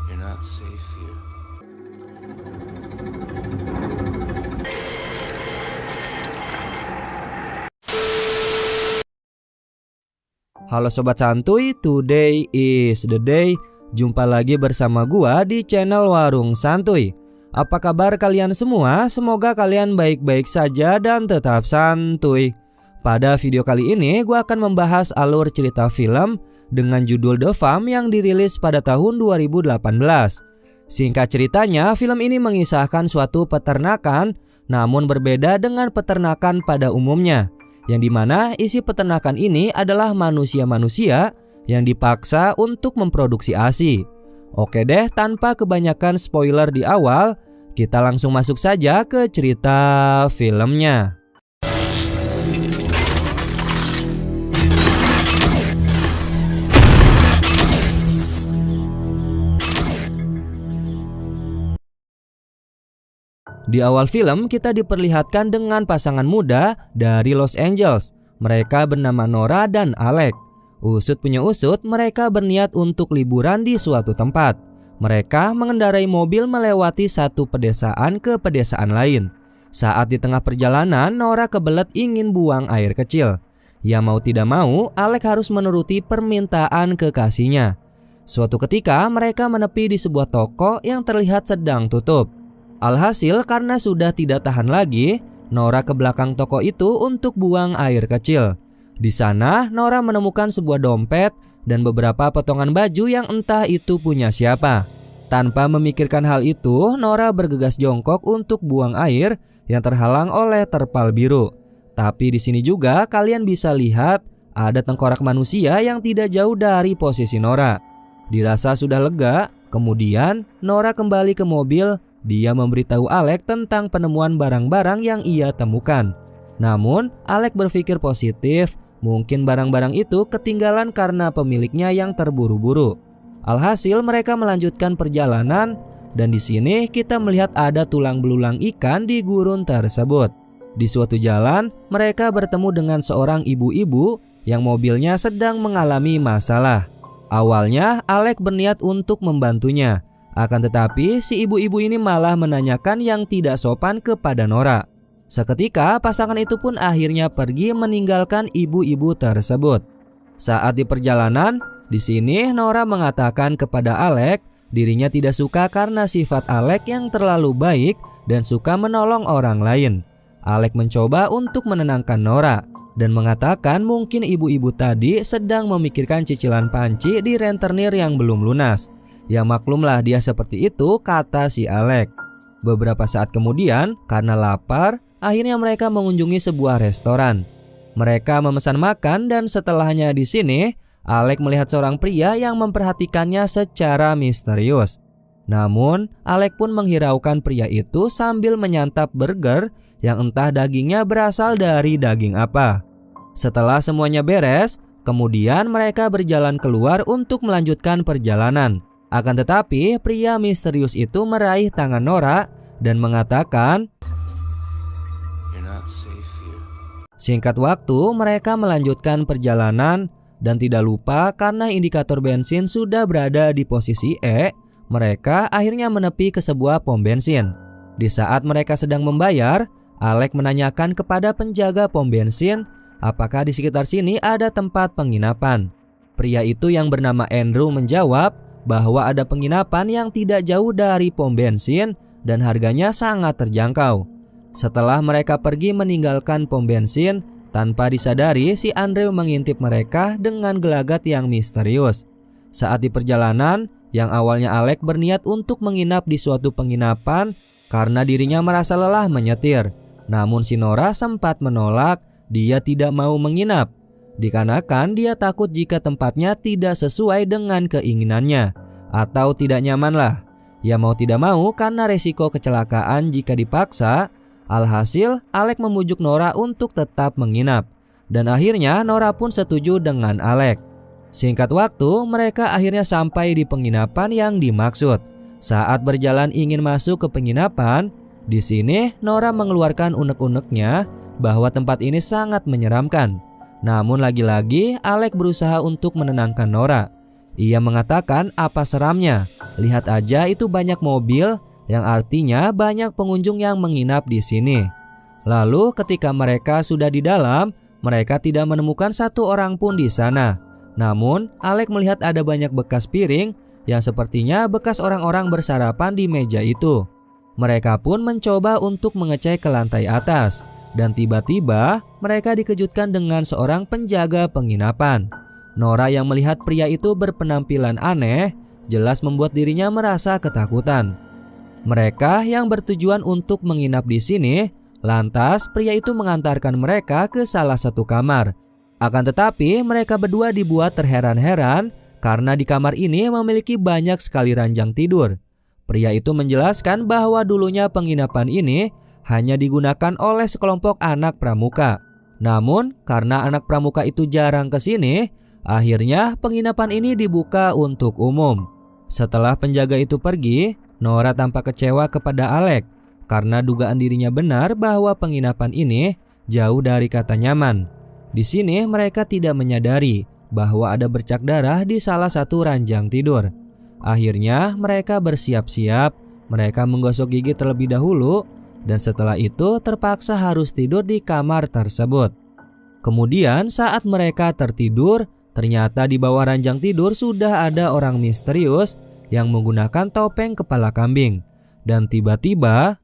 You're not safe here. Halo Sobat Santuy, today is the day. Jumpa lagi bersama gua di channel Warung Santuy. Apa kabar kalian semua? Semoga kalian baik-baik saja dan tetap santuy. Pada video kali ini gua akan membahas alur cerita film dengan judul The Farm yang dirilis pada tahun 2018. Singkat ceritanya, film ini mengisahkan suatu peternakan, namun berbeda dengan peternakan pada umumnya, yang dimana isi peternakan ini adalah manusia-manusia yang dipaksa untuk memproduksi ASI. Oke deh, tanpa kebanyakan spoiler di awal, kita langsung masuk saja ke cerita filmnya. Di awal film kita diperlihatkan dengan pasangan muda dari Los Angeles. Mereka bernama Nora dan Alec. Usut punya usut, mereka berniat untuk liburan di suatu tempat. Mereka mengendarai mobil melewati satu pedesaan ke pedesaan lain. Saat di tengah perjalanan, Nora kebelet ingin buang air kecil. Ya mau tidak mau, Alec harus menuruti permintaan kekasihnya. Suatu ketika mereka menepi di sebuah toko yang terlihat sedang tutup. Alhasil karena sudah tidak tahan lagi, Nora ke belakang toko itu untuk buang air kecil. Di sana Nora menemukan sebuah dompet dan beberapa potongan baju yang entah itu punya siapa. Tanpa memikirkan hal itu, Nora bergegas jongkok untuk buang air yang terhalang oleh terpal biru. Tapi di sini juga kalian bisa lihat ada tengkorak manusia yang tidak jauh dari posisi Nora. Dirasa sudah lega, kemudian Nora kembali ke mobil. Dia memberitahu Alec tentang penemuan barang-barang yang ia temukan. Namun, Alec berpikir positif, mungkin barang-barang itu ketinggalan karena pemiliknya yang terburu-buru. Alhasil mereka melanjutkan perjalanan dan di sini kita melihat ada tulang belulang ikan di gurun tersebut. Di suatu jalan, mereka bertemu dengan seorang ibu-ibu yang mobilnya sedang mengalami masalah. Awalnya, Alec berniat untuk membantunya. Akan tetapi si ibu-ibu ini malah menanyakan yang tidak sopan kepada Nora. Seketika pasangan itu pun akhirnya pergi meninggalkan ibu-ibu tersebut. Saat di perjalanan, di sini Nora mengatakan kepada Alec dirinya tidak suka karena sifat Alec yang terlalu baik dan suka menolong orang lain. Alec mencoba untuk menenangkan Nora dan mengatakan mungkin ibu-ibu tadi sedang memikirkan cicilan panci di rentenir yang belum lunas. Ya maklumlah dia seperti itu, kata si Alec. Beberapa saat kemudian, karena lapar, akhirnya mereka mengunjungi sebuah restoran. Mereka memesan makan dan setelahnya di sini, Alec melihat seorang pria yang memperhatikannya secara misterius. Namun, Alec pun menghiraukan pria itu sambil menyantap burger yang entah dagingnya berasal dari daging apa. Setelah semuanya beres, kemudian mereka berjalan keluar untuk melanjutkan perjalanan. Akan tetapi pria misterius itu meraih tangan Nora dan mengatakan, You're not safe here. Singkat waktu mereka melanjutkan perjalanan dan tidak lupa karena indikator bensin sudah berada di posisi E, mereka akhirnya menepi ke sebuah pom bensin. Di saat mereka sedang membayar, Alec menanyakan kepada penjaga pom bensin apakah di sekitar sini ada tempat penginapan. Pria itu yang bernama Andrew menjawab bahwa ada penginapan yang tidak jauh dari pom bensin dan harganya sangat terjangkau. Setelah mereka pergi meninggalkan pom bensin, tanpa disadari si Andrew mengintip mereka dengan gelagat yang misterius. Saat di perjalanan, yang awalnya Alec berniat untuk menginap di suatu penginapan karena dirinya merasa lelah menyetir. Namun si Nora sempat menolak, dia tidak mau menginap. Dikarenakan dia takut jika tempatnya tidak sesuai dengan keinginannya atau tidak nyaman lah. Ya mau tidak mau karena resiko kecelakaan jika dipaksa. Alhasil Alec memujuk Nora untuk tetap menginap. Dan akhirnya Nora pun setuju dengan Alec. Singkat waktu mereka akhirnya sampai di penginapan yang dimaksud. Saat berjalan ingin masuk ke penginapan, di sini Nora mengeluarkan unek-uneknya bahwa tempat ini sangat menyeramkan. Namun lagi-lagi Alec berusaha untuk menenangkan Nora. Ia mengatakan apa seramnya. Lihat aja itu banyak mobil, yang artinya banyak pengunjung yang menginap di sini. Lalu ketika mereka sudah di dalam, mereka tidak menemukan satu orang pun di sana. Namun, Alec melihat ada banyak bekas piring yang sepertinya bekas orang-orang bersarapan di meja itu. Mereka pun mencoba untuk mengecek ke lantai atas, dan tiba-tiba mereka dikejutkan dengan seorang penjaga penginapan. Nora yang melihat pria itu berpenampilan aneh, jelas membuat dirinya merasa ketakutan. Mereka yang bertujuan untuk menginap di sini, lantas pria itu mengantarkan mereka ke salah satu kamar. Akan tetapi mereka berdua dibuat terheran-heran karena di kamar ini memiliki banyak sekali ranjang tidur. Pria itu menjelaskan bahwa dulunya penginapan ini hanya digunakan oleh sekelompok anak pramuka. Namun karena anak pramuka itu jarang ke sini, akhirnya penginapan ini dibuka untuk umum. Setelah penjaga itu pergi, Nora tampak kecewa kepada Alec karena dugaan dirinya benar bahwa penginapan ini jauh dari kata nyaman. Di sini mereka tidak menyadari bahwa ada bercak darah di salah satu ranjang tidur. Akhirnya mereka bersiap-siap, mereka menggosok gigi terlebih dahulu, dan setelah itu terpaksa harus tidur di kamar tersebut. Kemudian saat mereka tertidur, ternyata di bawah ranjang tidur sudah ada orang misterius yang menggunakan topeng kepala kambing. Dan tiba-tiba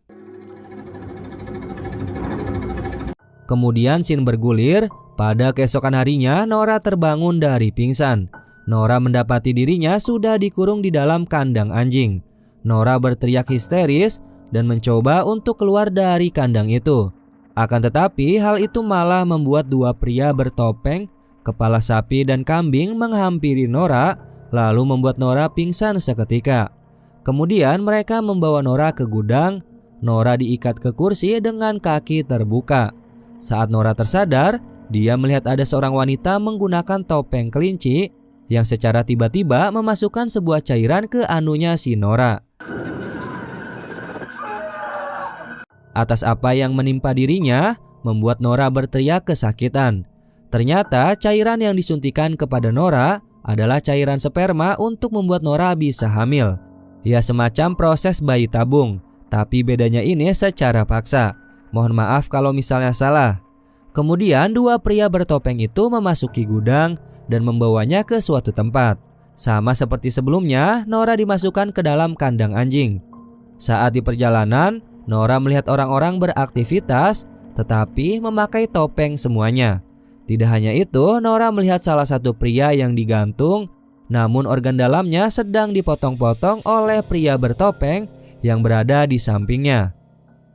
kemudian scene bergulir. Pada keesokan harinya Nora terbangun dari pingsan. Nora mendapati dirinya sudah dikurung di dalam kandang anjing. Nora berteriak histeris dan mencoba untuk keluar dari kandang itu. Akan tetapi hal itu malah membuat dua pria bertopeng kepala sapi dan kambing menghampiri Nora, lalu membuat Nora pingsan seketika. Kemudian mereka membawa Nora ke gudang. Nora diikat ke kursi dengan kaki terbuka. Saat Nora tersadar, dia melihat ada seorang wanita menggunakan topeng kelinci yang secara tiba-tiba memasukkan sebuah cairan ke anunya si Nora. Atas apa yang menimpa dirinya, membuat Nora berteriak kesakitan. Ternyata cairan yang disuntikan kepada Nora adalah cairan sperma untuk membuat Nora bisa hamil. Ya, semacam proses bayi tabung, tapi bedanya ini secara paksa. Mohon maaf kalau misalnya salah. Kemudian dua pria bertopeng itu memasuki gudang dan membawanya ke suatu tempat. Sama seperti sebelumnya, Nora dimasukkan ke dalam kandang anjing. Saat di perjalanan, Nora melihat orang-orang beraktivitas tetapi memakai topeng semuanya. Tidak hanya itu, Nora melihat salah satu pria yang digantung, namun organ dalamnya sedang dipotong-potong oleh pria bertopeng yang berada di sampingnya.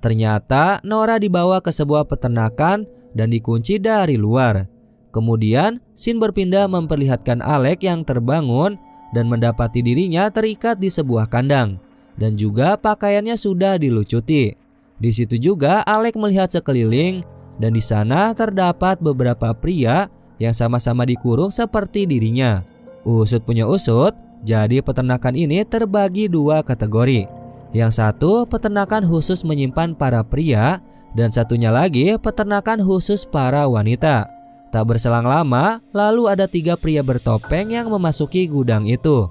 Ternyata Nora dibawa ke sebuah peternakan dan dikunci dari luar. Kemudian scene berpindah memperlihatkan Alec yang terbangun dan mendapati dirinya terikat di sebuah kandang dan juga pakaiannya sudah dilucuti. Di situ juga Alec melihat sekeliling dan di sana terdapat beberapa pria yang sama-sama dikurung seperti dirinya. Usut punya usut, jadi peternakan ini terbagi dua kategori. Yang satu peternakan khusus menyimpan para pria dan satunya lagi peternakan khusus para wanita. Tak berselang lama, lalu ada 3 pria bertopeng yang memasuki gudang itu.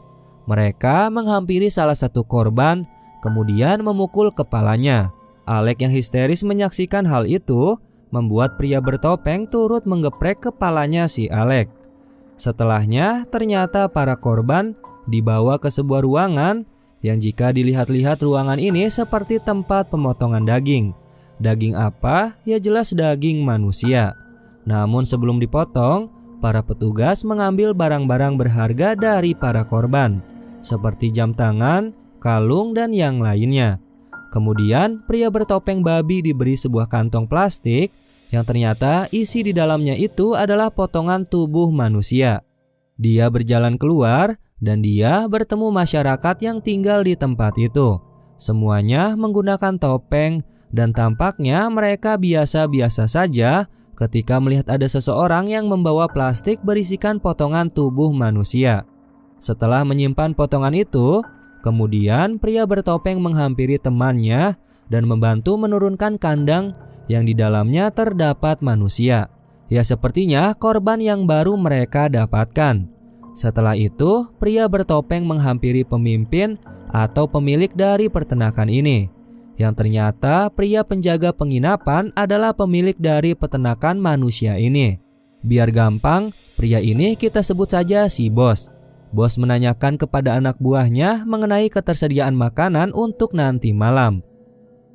Mereka menghampiri salah satu korban, kemudian memukul kepalanya. Alec yang histeris menyaksikan hal itu, membuat pria bertopeng turut menggeprek kepalanya si Alec. Setelahnya, ternyata para korban dibawa ke sebuah ruangan yang jika dilihat-lihat ruangan ini seperti tempat pemotongan daging. Daging apa? Ya jelas daging manusia. Namun sebelum dipotong, para petugas mengambil barang-barang berharga dari para korban, seperti jam tangan, kalung, dan yang lainnya. Kemudian pria bertopeng babi diberi sebuah kantong plastik yang ternyata isi di dalamnya itu adalah potongan tubuh manusia. Dia berjalan keluar dan dia bertemu masyarakat yang tinggal di tempat itu. Semuanya menggunakan topeng dan tampaknya mereka biasa-biasa saja ketika melihat ada seseorang yang membawa plastik berisikan potongan tubuh manusia. Setelah menyimpan potongan itu, kemudian pria bertopeng menghampiri temannya dan membantu menurunkan kandang yang di dalamnya terdapat manusia. Ya sepertinya korban yang baru mereka dapatkan. Setelah itu, pria bertopeng menghampiri pemimpin atau pemilik dari peternakan ini. Yang ternyata pria penjaga penginapan adalah pemilik dari peternakan manusia ini. Biar gampang, pria ini kita sebut saja si bos. Bos menanyakan kepada anak buahnya mengenai ketersediaan makanan untuk nanti malam.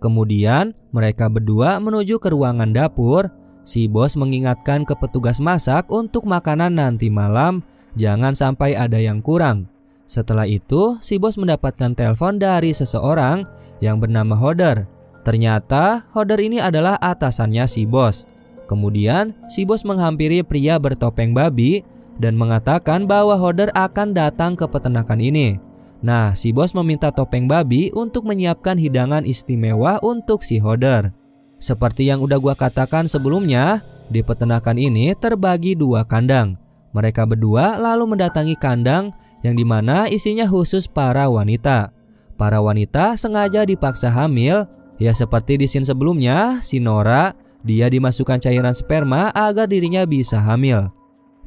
Kemudian mereka berdua menuju ke ruangan dapur. Si bos mengingatkan ke petugas masak untuk makanan nanti malam, jangan sampai ada yang kurang. Setelah itu, si bos mendapatkan telepon dari seseorang yang bernama Hodder. Ternyata Hodder ini adalah atasannya si bos. Kemudian si bos menghampiri pria bertopeng babi dan mengatakan bahwa Hodder akan datang ke peternakan ini. Nah, si bos meminta topeng babi untuk menyiapkan hidangan istimewa untuk si Hodder. Seperti yang udah gua katakan sebelumnya, di peternakan ini terbagi 2 kandang. Mereka berdua lalu mendatangi kandang yang dimana isinya khusus para wanita. Para wanita sengaja dipaksa hamil, ya seperti di scene sebelumnya, si Nora, dia dimasukkan cairan sperma agar dirinya bisa hamil.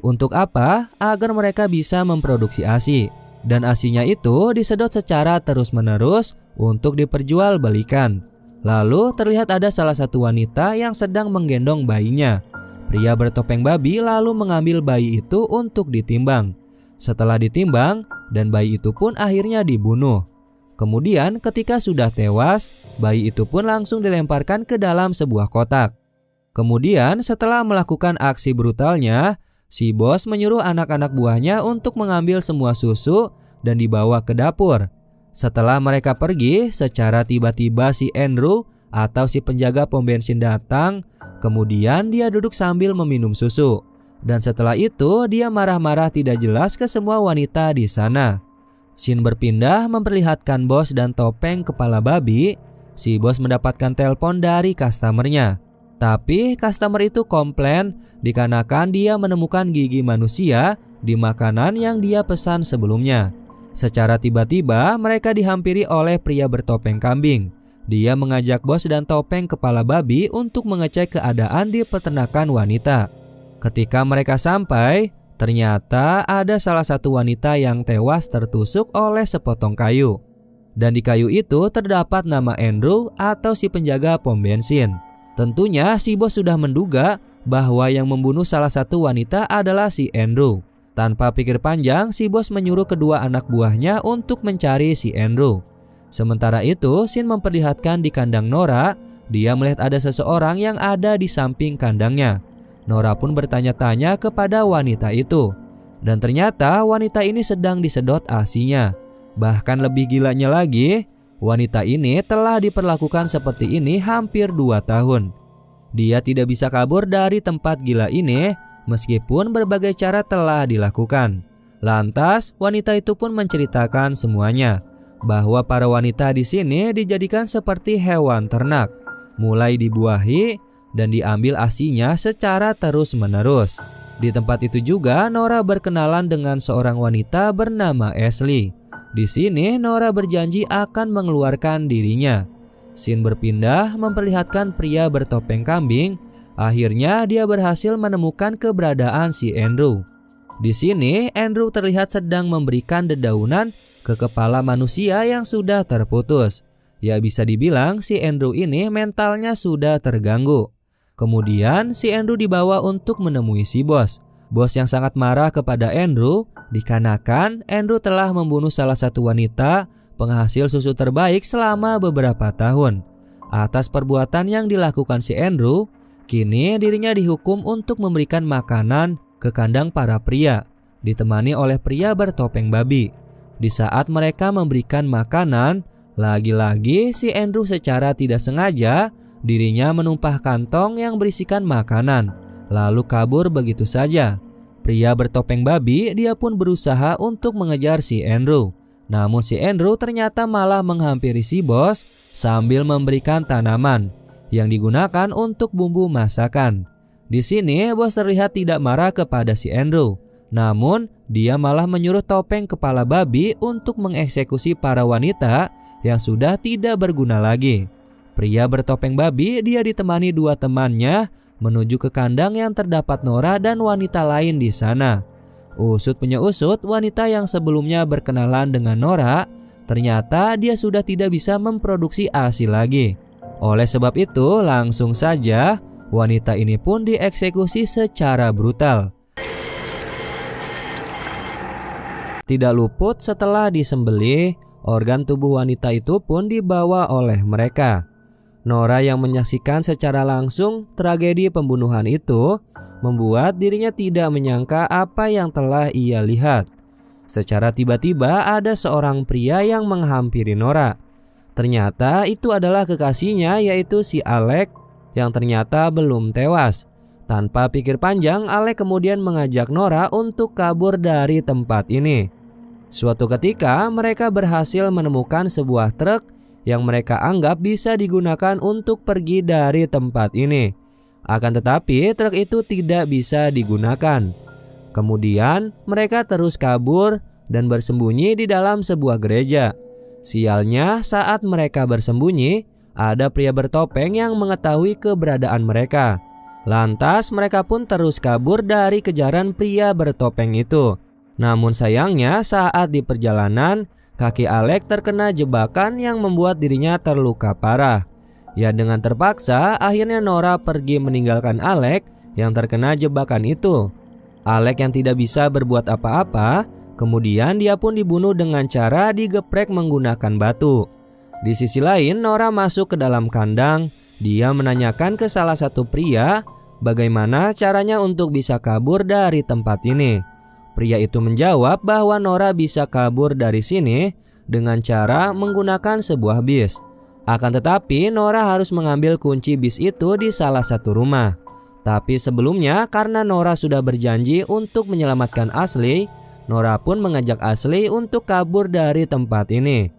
Untuk apa? Agar mereka bisa memproduksi ASI. Dan ASInya itu disedot secara terus-menerus untuk diperjualbelikan. Lalu terlihat ada salah satu wanita yang sedang menggendong bayinya. Pria bertopeng babi lalu mengambil bayi itu untuk ditimbang. Setelah ditimbang, dan bayi itu pun akhirnya dibunuh. Kemudian ketika sudah tewas, bayi itu pun langsung dilemparkan ke dalam sebuah kotak. Kemudian setelah melakukan aksi brutalnya, si bos menyuruh anak-anak buahnya untuk mengambil semua susu dan dibawa ke dapur. Setelah mereka pergi, secara tiba-tiba si Andrew atau si penjaga pom bensin datang. Kemudian dia duduk sambil meminum susu. Dan setelah itu dia marah-marah tidak jelas ke semua wanita di sana. Scene berpindah memperlihatkan bos dan topeng kepala babi. Si bos mendapatkan telepon dari customernya. Tapi customer itu komplain dikarenakan dia menemukan gigi manusia di makanan yang dia pesan sebelumnya. Secara tiba-tiba mereka dihampiri oleh pria bertopeng kambing. Dia mengajak bos dan topeng kepala babi untuk mengecek keadaan di peternakan wanita. Ketika mereka sampai, ternyata ada salah satu wanita yang tewas tertusuk oleh sepotong kayu. Dan di kayu itu terdapat nama Andrew atau si penjaga pom bensin. Tentunya si bos sudah menduga bahwa yang membunuh salah satu wanita adalah si Andrew. Tanpa pikir panjang, si bos menyuruh kedua anak buahnya untuk mencari si Andrew. Sementara itu, scene memperlihatkan di kandang Nora, dia melihat ada seseorang yang ada di samping kandangnya. Nora pun bertanya-tanya kepada wanita itu. Dan ternyata wanita ini sedang disedot ASInya. Bahkan lebih gilanya lagi, wanita ini telah diperlakukan seperti ini hampir 2 tahun. Dia tidak bisa kabur dari tempat gila ini meskipun berbagai cara telah dilakukan. Lantas wanita itu pun menceritakan semuanya, bahwa para wanita di sini dijadikan seperti hewan ternak, mulai dibuahi dan diambil ASInya secara terus-menerus. Di tempat itu juga Nora berkenalan dengan seorang wanita bernama Ashley. Di sini Nora berjanji akan mengeluarkan dirinya. Scene berpindah memperlihatkan pria bertopeng kambing. Akhirnya dia berhasil menemukan keberadaan si Andrew. Di sini Andrew terlihat sedang memberikan dedaunan ke kepala manusia yang sudah terputus. Ya bisa dibilang si Andrew ini mentalnya sudah terganggu. Kemudian si Andrew dibawa untuk menemui si bos. Bos yang sangat marah kepada Andrew dikarenakan Andrew telah membunuh salah satu wanita penghasil susu terbaik selama beberapa tahun. Atas perbuatan yang dilakukan si Andrew, kini dirinya dihukum untuk memberikan makanan ke kandang para pria, ditemani oleh pria bertopeng babi. Di saat mereka memberikan makanan, lagi-lagi si Andrew secara tidak sengaja dirinya menumpah kantong yang berisikan makanan, lalu kabur begitu saja. Pria bertopeng babi dia pun berusaha untuk mengejar si Andrew. Namun si Andrew ternyata malah menghampiri si bos sambil memberikan tanaman yang digunakan untuk bumbu masakan. Di sini bos terlihat tidak marah kepada si Andrew, namun dia malah menyuruh topeng kepala babi untuk mengeksekusi para wanita yang sudah tidak berguna lagi. Pria bertopeng babi dia ditemani 2 temannya menuju ke kandang yang terdapat Nora dan wanita lain di sana. Usut punya usut, wanita yang sebelumnya berkenalan dengan Nora, ternyata dia sudah tidak bisa memproduksi ASI lagi. Oleh sebab itu, langsung saja wanita ini pun dieksekusi secara brutal. Tidak luput setelah disembelih, organ tubuh wanita itu pun dibawa oleh mereka. Nora yang menyaksikan secara langsung tragedi pembunuhan itu membuat dirinya tidak menyangka apa yang telah ia lihat. Secara tiba-tiba ada seorang pria yang menghampiri Nora. Ternyata itu adalah kekasihnya, yaitu si Alec yang ternyata belum tewas. Tanpa pikir panjang, Alec kemudian mengajak Nora untuk kabur dari tempat ini. Suatu ketika mereka berhasil menemukan sebuah truk yang mereka anggap bisa digunakan untuk pergi dari tempat ini. Akan tetapi truk itu tidak bisa digunakan. Kemudian mereka terus kabur dan bersembunyi di dalam sebuah gereja. Sialnya, saat mereka bersembunyi, ada pria bertopeng yang mengetahui keberadaan mereka. Lantas mereka pun terus kabur dari kejaran pria bertopeng itu. Namun sayangnya saat di perjalanan, kaki Alec terkena jebakan yang membuat dirinya terluka parah. Ya, dengan terpaksa akhirnya Nora pergi meninggalkan Alec yang terkena jebakan itu. Alec yang tidak bisa berbuat apa-apa, kemudian dia pun dibunuh dengan cara digeprek menggunakan batu. Di sisi lain, Nora masuk ke dalam kandang. Dia menanyakan ke salah satu pria bagaimana caranya untuk bisa kabur dari tempat ini. Pria itu menjawab bahwa Nora bisa kabur dari sini dengan cara menggunakan sebuah bis. Akan tetapi Nora harus mengambil kunci bis itu di salah satu rumah. Tapi sebelumnya, karena Nora sudah berjanji untuk menyelamatkan Ashley, Nora pun mengajak Ashley untuk kabur dari tempat ini.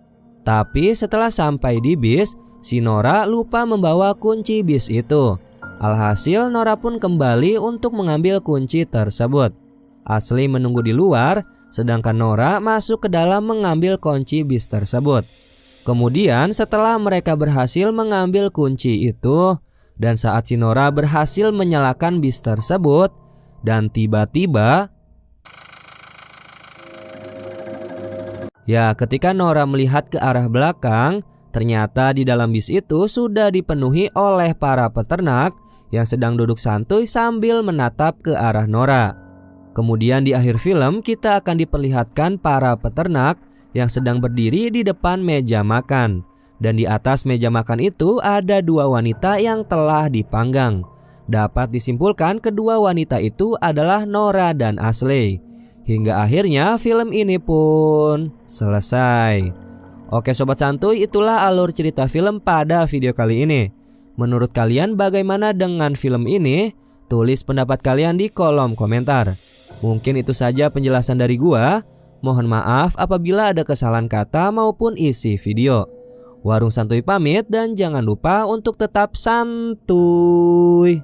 Tapi setelah sampai di bis, si Nora lupa membawa kunci bis itu. Alhasil Nora pun kembali untuk mengambil kunci tersebut. Ashley menunggu di luar, sedangkan Nora masuk ke dalam mengambil kunci bis tersebut. Kemudian setelah mereka berhasil mengambil kunci itu, dan saat si Nora berhasil menyalakan bis tersebut, dan tiba-tiba, ketika Nora melihat ke arah belakang, ternyata di dalam bis itu sudah dipenuhi oleh para peternak yang sedang duduk santuy sambil menatap ke arah Nora. Kemudian di akhir film kita akan diperlihatkan para peternak yang sedang berdiri di depan meja makan. Dan di atas meja makan itu ada dua wanita yang telah dipanggang. Dapat disimpulkan kedua wanita itu adalah Nora dan Ashley. Hingga akhirnya film ini pun selesai. Oke sobat santuy, itulah alur cerita film pada video kali ini. Menurut kalian bagaimana dengan film ini? Tulis pendapat kalian di kolom komentar. Mungkin itu saja penjelasan dari gua. Mohon maaf apabila ada kesalahan kata maupun isi video. Warung Santuy pamit dan jangan lupa untuk tetap santuy.